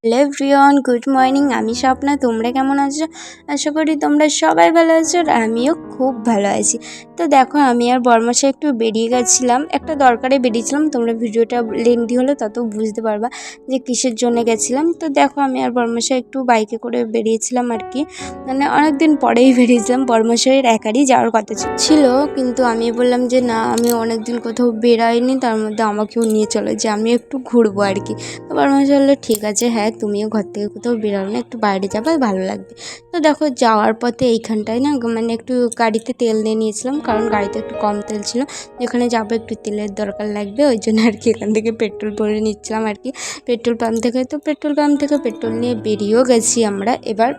Hello everyone, good morning. আমি স্বপ্না। তোমরা কেমন আছো? আশা করি তোমরা সবাই ভালো আছো আর আমিও খুব ভালো আছি। তো দেখো, আমি আর বরমশাই একটু বেরিয়ে গেছিলাম, একটা দরকারে বেরিয়েছিলাম। তোমরা ভিডিওটা লেন্দি হলে তত বুঝতে পারবা যে কিসের জন্য গেছিলাম। তো দেখো, আমি আর বরমশাই একটু বাইকে করে বেরিয়েছিলাম আর কি, মানে অনেকদিন পরেই বেরিয়েছিলাম। বরমশাইয়ের একারই যাওয়ার কথা ছিল, কিন্তু আমি বললাম যে না, আমি অনেকদিন কোথাও বেরাইনি, তার মধ্যে আমাকেও নিয়ে চলো, যে আমি একটু ঘুরবো আর কি। তো বরমশাই বললো ঠিক আছে, হ্যাঁ তুমিও ঘর থেকে কোথাও বেরোবে না, একটু বাইরে যাবে, ভালো লাগবে। তো দেখো, যাওয়ার পথে এইখানটায় না মানে একটু গাড়িতে তেল দিয়ে নিয়েছিলাম, কারণ গাড়িতে একটু কম তেল ছিল। যেখানে যাবো একটু তেলের দরকার লাগবে, ওই জন্য আর কি এখান থেকে পেট্রোল ভরে নিচ্ছিলাম আর কি, পেট্রোল পাম্প থেকে। তো পেট্রোল পাম্প থেকে পেট্রোল নিয়ে বেরিয়েও গেছি আমরা। এবার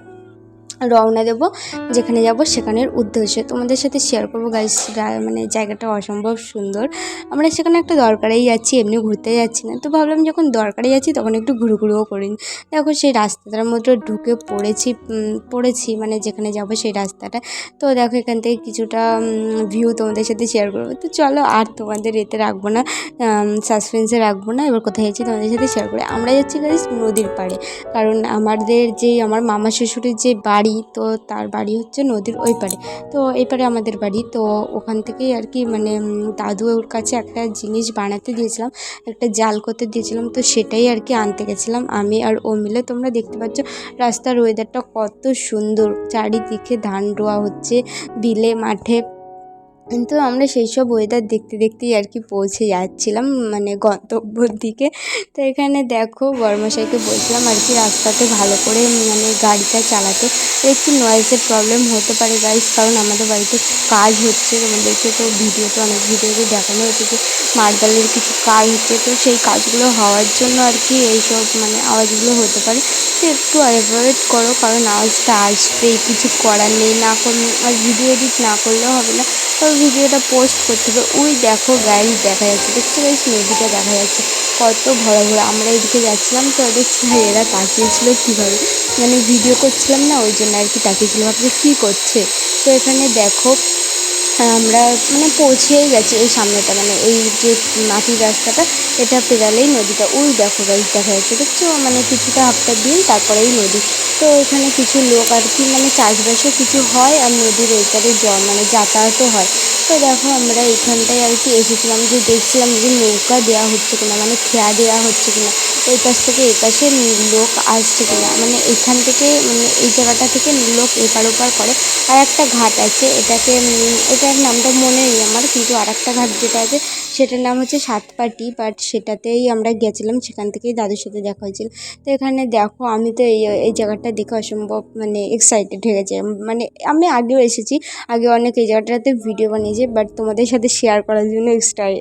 রওনা দেবো যেখানে যাব সেখানের উদ্দেশ্যে, তোমাদের সাথে শেয়ার করবো গাইস। মানে জায়গাটা অসম্ভব সুন্দর। আমরা সেখানে একটা দরকারেই যাচ্ছি, এমনি ঘুরতে যাচ্ছি না। তো ভাবলাম যখন দরকারে যাচ্ছি তখন একটু ঘুরুঘুরুও করিনি। দেখো, সেই রাস্তাটার মধ্যে ঢুকে পড়েছি মানে যেখানে যাব সেই রাস্তাটা। তো দেখো, এখান থেকে কিছুটা ভিউ তোমাদের সাথে শেয়ার করবো। তো চলো, আর তোমাদের এতে রাখবো না, সাসপেন্সে রাখবো না। এবার কোথায় যাচ্ছি তোমাদের সাথে শেয়ার করি। আমরা যাচ্ছি গাইস নদীর পাড়ে, কারণ আমার মামা শ্বশুরের যে বাড়ি, তো তার বাড়ি হচ্ছে নদীর ওই পারে। তো এই পারে আমাদের বাড়ি। তো ওখান থেকেই আর কি, মানে দাদু ওর কাছে একটা জিনিস বানাতে দিয়েছিলাম, একটা জাল করতে দিয়েছিলাম। তো সেটাই আর কি আনতে গেছিলাম আমি আর ও মিলে। তোমরা দেখতে পাচ্ছ রাস্তার ওয়েদারটা কত সুন্দর, চারিদিকে ধান রোয়া হচ্ছে বিলে মাঠে। কিন্তু আমরা সেই সব ওয়েদার দেখতে দেখতেই আর কি পৌঁছে যাচ্ছিলাম মানে গন্তব্যর দিকে। তো এখানে দেখো, বড়মশাইকে বলছিলাম আর কি রাস্তাতে ভালো করে মানে গাড়িটা চালাতে। একটু নয়েজের প্রবলেম হতে পারে গাইস, কারণ আমাদের বাড়িতে কাজ হচ্ছে। তোমাদেরকে তো অনেক ভিডিওতে দেখানো হচ্ছে যে মার্বেলের কিছু কাজ হচ্ছে। তো সেই কাজগুলো হওয়ার জন্য আর কি এইসব মানে আওয়াজগুলো হতে পারে। তো একটু অ্যাভয়েড করো, কারণ আওয়াজটা আসবে, কিছু করার নেই। আর ভিডিও এডিট না করলেও হবে না, তো ভিডিওটা পোস্ট করতে হবে। ওই দেখো গাইস, দেখা যাচ্ছে, দেখছো গাইস, নদীটা দেখা যাচ্ছে কত ভরা ভরা। আমরা এদিকে যাচ্ছিলাম, তো দেখছি এরা তাকিয়েছিল কীভাবে, মানে ভিডিও করছিলাম না, ওই জন্য আর কি তাকিয়েছিল, ভাবছে কী করছে। তো এখানে দেখো, আমরা মানে পৌঁছেই গেছি এই সামনেটা, মানে এই যে মাটির রাস্তাটা, এটা পেরালেই নদীটা। ওই দেখো গাইস, দেখা যাচ্ছে, দেখছো, মানে কিছুটা হাফটা দিন তারপরেই নদী। তো এখানে কিছু লোক আর কি মানে চাষবাসও কিছু হয়, আর নদীর ওই পারে মানে যাতায়াতও হয়। তো দেখো, আমরা এখানটায় আর কি এসেছিলাম, যে দেখছিলাম যে নৌকা দেওয়া হচ্ছে কিনা, মানে খেয়া দেওয়া হচ্ছে কিনা, ওই পাশ থেকে এই পাশে লোক আসছে কিনা, মানে এখান থেকে মানে এই জায়গাটা থেকে লোক এপার ওপার করে। আর একটা ঘাট আছে, এটার নামটা মনে নেই আমার, কিন্তু আর একটা ঘাট যেটা আছে সেটার নাম হচ্ছে সাতপাটি। বাট সেটাতেই আমরা গেছিলাম, সেখান থেকেই দাদুর সাথে দেখা হয়েছিল। তো এখানে দেখো, আমি তো এই জায়গাটা দেখে অসম্ভব মানে এক্সাইটেড হয়ে গেছে। মানে আমি আগেও এসেছি, আগে অনেক এই জায়গাটাতে ভিডিও বানিয়েছি, বাট তোমাদের সাথে শেয়ার করার জন্য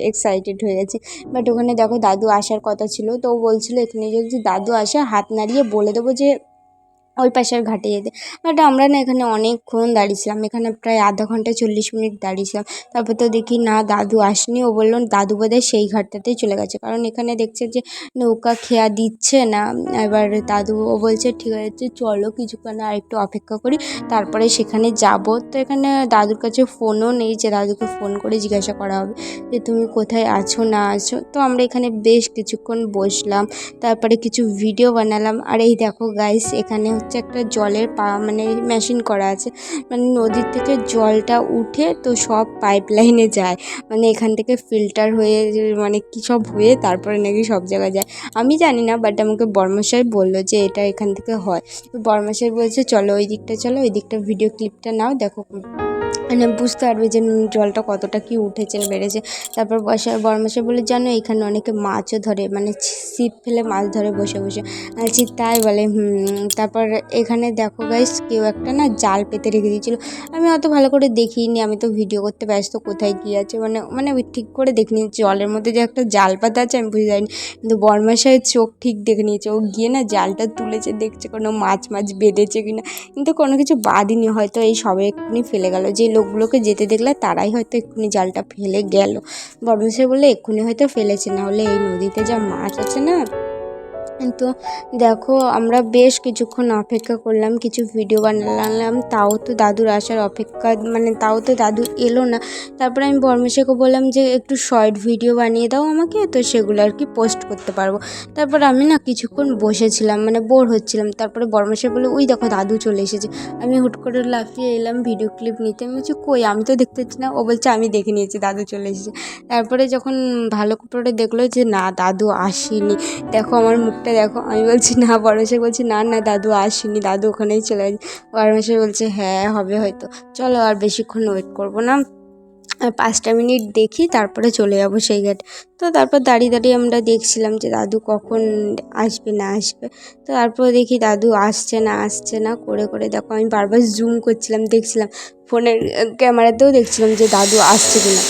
এক্সাইটেড হয়ে গেছি। বাট ওখানে দেখো, দাদু আসার কথা ছিল, তো ও বলছিল এখানে যদি দাদু আসে হাত নাড়িয়ে বলে দেবো যে ওই পাশের ঘাটে যেতে। বাট আমরা না এখানে অনেকক্ষণ দাঁড়িয়েছিলাম, এখানে প্রায় আধা ঘন্টা 40 মিনিট দাঁড়িয়েছিলাম। তারপর তো দেখি না, দাদু আসেনি। ও বললো দাদু বোধহয় সেই ঘাটটাতেই চলে গেছে, কারণ এখানে দেখছে যে নৌকা খেয়া দিচ্ছে না। এবার দাদু ও বলছে ঠিক আছে চলো, কিছুক্ষণ আর একটু অপেক্ষা করি, তারপরে সেখানে যাব। তো এখানে দাদুর কাছে ফোনও নেই যে দাদুকে ফোন করে জিজ্ঞাসা করা হবে যে তুমি কোথায় আছো না আছো। তো আমরা এখানে বেশ কিছুক্ষণ বসলাম, তারপরে কিছু ভিডিও বানালাম। আর এই দেখো গাইস, এখানে হচ্ছে একটা জলের মানে মেশিন করা আছে, মানে নদীর থেকে জলটা উঠে তো সব পাইপ লাইনে যায়, মানে এখান থেকে ফিল্টার হয়ে মানে কী সব হয়ে তারপরে নাকি সব জায়গায় যায়। আমি জানি না, বাট আমাকে বর্মশাই বললো যে এটা এখান থেকে হয়। তো বর্মশাই বলছে চলো ওই দিকটা, চলো ওই দিকটা ভিডিও ক্লিপটা নাও, দেখো মানে বুঝতে পারবে যে জলটা কতটা কি উঠেছে বেড়েছে। তারপর বর্মশাই বলে জানো, এখানে অনেকে মাছও ধরে, মানে ছিপ ফেলে মাছ ধরে বসে বসে। তাই বলে তারপর এখানে দেখো গাইস, কেউ একটা না জাল পেতে রেখে দিয়েছিলো। আমি অত ভালো করে দেখিনি, আমি তো ভিডিও করতে ব্যস্ত, কোথায় কী আছে মানে মানে আমি ঠিক করে দেখিনি। জলের মধ্যে যে একটা জাল পাতা আছে আমি বুঝে যাইনি, কিন্তু বর্মশাইয়ের চোখ ঠিক দেখে নিয়েছে। ও গিয়ে না জালটা তুলেছে, দেখছে কোনো মাছ বেঁধেছে কিনা, কিন্তু কোনো কিছু বাঁধেনি। হয়তো এই সবে এক্ষুনি ফেলে গেল, যে লোকগুলোকে যেতে দেখলে তারাই হয়তো এক্ষুনি জালটা ফেলে গেল। বর্মশাই বললে এক্ষুনি হয়তো ফেলেছে, না হলে এই নদীতে যা মাছ আছে না, তো দেখো আমরা বেশ কিছুক্ষণ অপেক্ষা করলাম, কিছু ভিডিও বানালাম, তাও তো দাদুর আসার অপেক্ষা মানে তাও তো দাদু এলো না। তারপরে আমি বর্মশাইকে বললাম যে একটু শর্ট ভিডিও বানিয়ে দাও আমাকে, তো সেগুলো আর কি পোস্ট করতে পারবো। তারপর আমি না কিছুক্ষণ বসেছিলাম, মানে বোর হচ্ছিলাম। তারপরে বর্মশাই বলে ওই দেখো দাদু চলে এসেছে। আমি হুট করে লাফিয়ে এলাম ভিডিও ক্লিপ নিতে। আমি বলছি কই, আমি তো দেখতে পাচ্ছি না। ও বলছে আমি দেখে নিয়েছি, দাদু চলে এসেছে। তারপরে যখন ভালো করে দেখলো যে না দাদু আসেনি, দেখো আমার মুখটা দেখো। আমি বলছি না, বড়মাশাই বলছি না না দাদু আসেনি, দাদু ওখানেই চলে গেছে। বড়মাশাই বলছে হ্যাঁ হবে হয়তো, চলো আর বেশিক্ষণ ওয়েট করবো না, আর 5টা মিনিট দেখি তারপরে চলে যাবো সেই ঘাটে। তো তারপর দাঁড়িয়ে দাঁড়িয়ে আমরা দেখছিলাম যে দাদু কখন আসবে না আসবে। তো তারপর দেখি দাদু আসছে না করে করে দেখো আমি বারবার জুম করছিলাম, দেখছিলাম ফোনের ক্যামেরাতেও দেখছিলাম যে দাদু আসছে কিনা।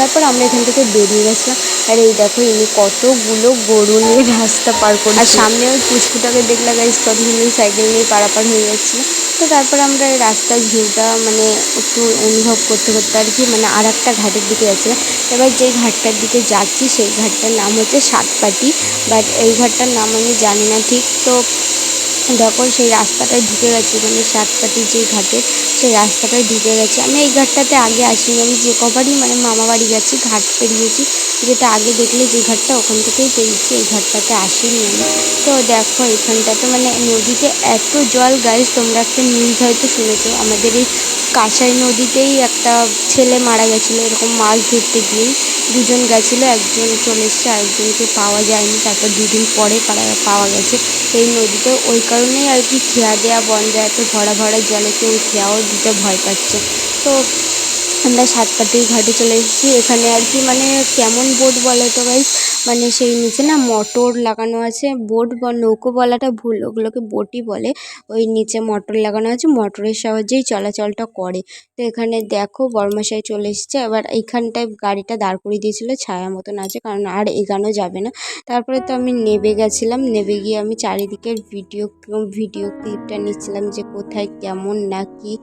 তারপর আমরা এখান থেকে বেরিয়ে গেছিলাম। আর এই দেখো ইনি কতগুলো গরু নিয়ে রাস্তা পার করে, আর সামনে ওই পুচকুটাকে দেখলে গাইজ কত সুন্দর সাইকেল নিয়ে পারাপার হয়ে যাচ্ছিলো। তো তারপর আমরা এই রাস্তার ভিউটা মানে একটু অনুভব করতে করতে আর কি মানে আর একটা ঘাটের দিকে যাচ্ছিলাম। এবার যেই ঘাটটার দিকে যাচ্ছি সেই ঘাটটার নাম হচ্ছে সাতপাটি, বাট এই ঘাটটার নাম আমি জানি না ঠিক। তো দেখো সেই রাস্তাটায় ঢুকে গেছি, মানে সাতপাটি যে ঘাটে সেই রাস্তাটায় ঢুকে গেছি। আমি এই ঘাটটাতে আগে আসিনি, আমি যে কবারই মানে মামা বাড়ি গেছি ঘাট পেরিয়েছি, যেটা আগে দেখলে যে ঘাটটা ওখান থেকেই পেরিয়েছি, এই ঘাটটাতে আসিনি আমি। তো দেখো এখানটাতে মানে নদীতে এত জল গাইস, তোমরা একটা নিউজ হয়তো শুনেছো, আমাদের এই কাঁসাই নদীতেই একটা ছেলে মারা গেছিলো এরকম মাছ ধরতে গিয়েই। দুজন গেছিলো, একজন চলে এসছে, আরেকজনকে পাওয়া যায়নি, তারপর 2 দিন পরে পাওয়া গেছে এই নদীতে। ওই কারণেই আর কি খেয়া দেওয়া বন্ধ, এত ভরা ভরা জলে কেউ খেয়াও দিতে ভয় পাচ্ছে। তো আমরা সাতপাটি ঘাটে চলে এসেছি। এখানে আর কি মানে কেমন বোট বলো তো গাইস, মানে সেই নিচে না মোটর লাগানো আছে, বোট বা নৌকো বলাটা ভুল, ওগুলোকে বোটই বলে। ওই নিচে মোটর লাগানো আছে, মোটরের সাহায্যেই চলাচলটা করে। তো এখানে দেখো বর্মশাই চলে এসেছে, এবার এইখানটায় গাড়িটা দাঁড় করিয়ে দিয়েছিল, ছায়া মতন আছে কারণ আর এগানো যাবে না। তারপরে তো আমি নেমে গেছিলাম, নেমে গিয়ে আমি চারিদিকের ভিডিও ক্লিপটা নিচ্ছিলাম যে কোথায় কেমন না কি।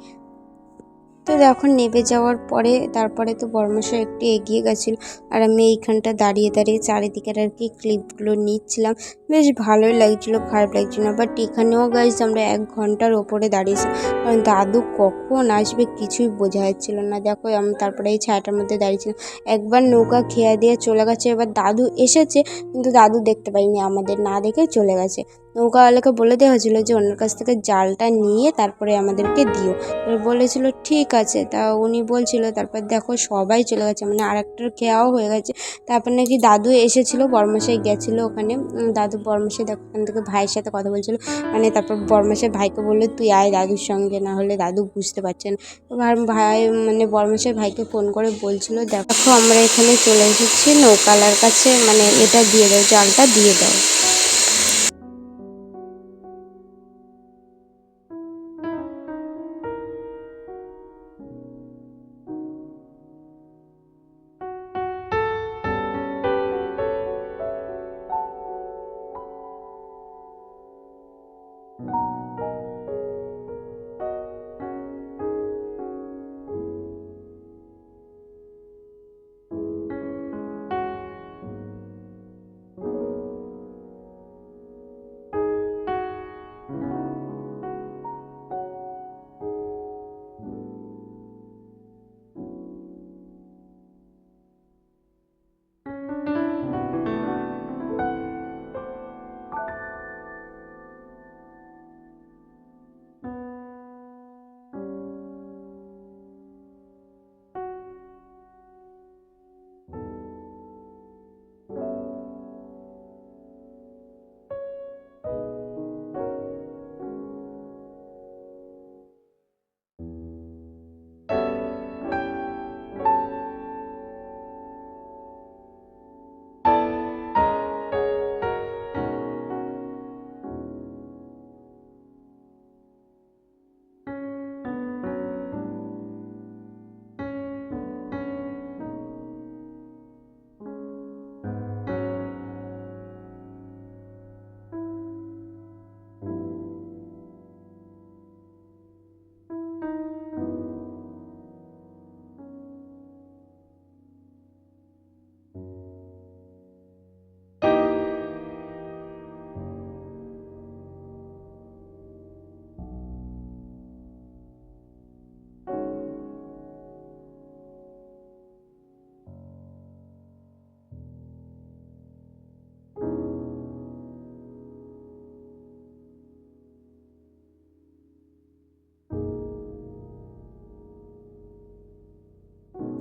তো এখন নেমে যাওয়ার পরে তারপরে তো বর্মশাই একটু এগিয়ে গেছিলো, আর আমি এইখানটা দাঁড়িয়ে দাঁড়িয়ে চারিদিকের আর কি ক্লিপগুলো নিচ্ছিলাম। বেশ ভালোই লাগছিলো, খারাপ লাগছিলো না। বাট এখানেও গাইজ আমরা 1 ঘন্টার ওপরে দাঁড়িয়েছি, কারণ দাদু কখন আসবে কিছুই বোঝা যাচ্ছিলো না। দেখো আমি তারপরে এই ছায়াটার মধ্যে দাঁড়িয়েছিলাম, একবার নৌকা খেয়া দিয়ে চলে গেছে, এবার দাদু এসেছে কিন্তু দাদু দেখতে পাইনি, আমাদের না দেখে চলে গেছে। নৌকাওয়ালাকে বলে দেওয়া হয়েছিলো যে অন্যের কাছ থেকে জালটা নিয়ে তারপরে আমাদেরকে দিও, বলেছিল ঠিক আছে। তা উনি বলছিল, তারপর দেখো সবাই চলে গেছে, মানে আরেকটার খেয়াও হয়ে গেছে। তারপর নাকি দাদু এসেছিলো, বর্মশাই গেছিলো ওখানে। দাদু বর্মশাই দেখো ওখান থেকে ভাইয়ের সাথে কথা বলছিল, মানে তারপর বর্মশাই ভাইকে বললো তুই আয় দাদুর সঙ্গে, না হলে দাদু বুঝতে পারছে না। এবার ভাই মানে বর্মশাই ভাইকে ফোন করে বলছিল দেখো আমরা এখানে চলে এসেছি নৌকালার কাছে, মানে এটা দিয়ে দাও, জালটা দিয়ে দাও।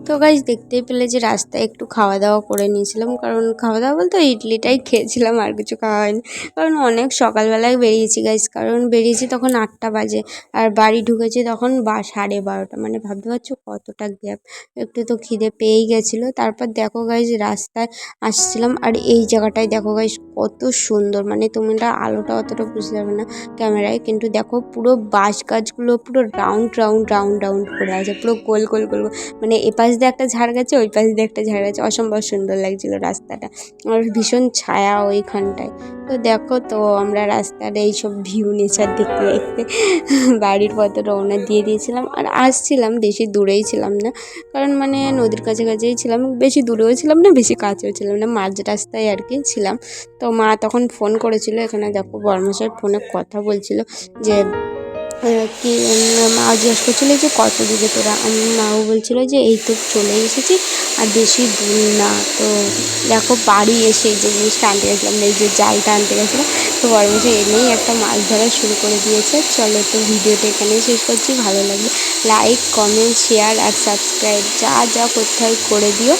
তো গাইস দেখতেই পেলে যে রাস্তায় একটু খাওয়া দাওয়া করে নিয়েছিলাম, কারণ খাওয়া দাওয়া বলতে ইডলিটাই খেয়েছিলাম, আর কিছু খাওয়া হয়নি। কারণ অনেক সকালবেলায় বেরিয়েছি গাইস, কারণ বেরিয়েছি তখন 8টা বাজে আর বাড়ি ঢুকেছি তখন 12:30, মানে ভাবতে পারছো কতটা গ্যাপ। একটু তো খিদে পেয়েই গেছিলো। তারপর দেখো গাইস রাস্তায় আসছিলাম আর এই জায়গাটায় দেখো গাইস কত সুন্দর, মানে তোমরা আলোটা অতটা বুঝতে পারবে না ক্যামেরায়, কিন্তু দেখো পুরো বাঁশ গাছগুলো পুরো রাউন্ড রাউন্ড রাউন্ড রাউন্ড করে আছে, পুরো গোল গোল গোল, মানে এপাশ দিয়ে একটা ঝাড় গেছে ওই পাশ দিয়ে একটা ঝাড় গেছে, অসম্ভব সুন্দর লাগছিল রাস্তাটা, আর ভীষণ ছায়া ওইখানটায়। তো দেখো, তো আমরা রাস্তার এইসব ভিউ নেচার দেখতে দেখতে বাড়ির পথে রওনা দিয়ে দিয়েছিলাম আর আসছিলাম, বেশি দূরেই ছিলাম না, কারণ মানে নদীর কাছাকাছিই ছিলাম, বেশি দূরেও ছিলাম না বেশি কাছেও ছিলাম না, মাঝ রাস্তায় আর কি ছিলাম। তো মা তখন ফোন করেছিল, এখানে দেখো বর্মশাই ফোনে কথা বলছিল যে কি মা জিজ্ঞেস করছিল যে কত দূরে তোরা, মাও বলছিল যে এই তো চলে এসেছি আর বেশি দূর না। তো দেখো বাড়ি এসে যে জিনিসটা আনতে গেছিলাম, এই যে জালটা আনতে গেছিলাম, তো বড়মশাই এনেই একটা মাছ ধরা শুরু করে দিয়েছে। চলো, তো ভিডিওটা এখানেই শেষ করছি। ভালো লাগলে লাইক কমেন্ট শেয়ার আর সাবস্ক্রাইব যা যা করতে হয় করে দিও।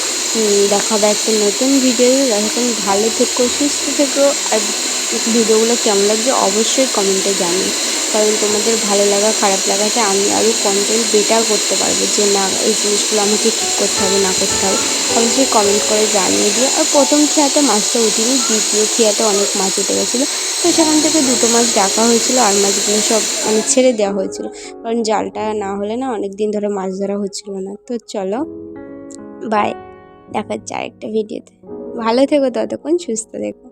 দেখা হবে একটা নতুন ভিডিও। এখন ভালো থেকো, সুস্থ থেকো, আর ভিডিওগুলো কেমন লাগছে অবশ্যই কমেন্টে জানিও, কারণ তোমাদের ভালো লাগা খারাপ লাগাতে আমি আরও কন্টেন্ট বেটার করতে পারবো, যে না এই জিনিসগুলো আমাকে ঠিক করতে হবে না করতে হবে, অবশ্যই কমেন্ট করে জানিয়ে দিও। আর প্রথম খেয়াতে মাছটা উঠিনি, দ্বিতীয় খেয়াতে অনেক মাছ উঠে গেছিলো, তো সেখান থেকে 2টো মাছ ডাকা হয়েছিল আর মাছগুলো সব মানে ছেড়ে দেওয়া হয়েছিল, কারণ জালটা না হলে না অনেক দিন ধরে মাছ ধরা হচ্ছিল না। তো চলো, বাই, দেখা যাচ্ছে আরেকটা ভিডিওতে। ভালো থেকো, ততক্ষণ সুস্থ থেকো।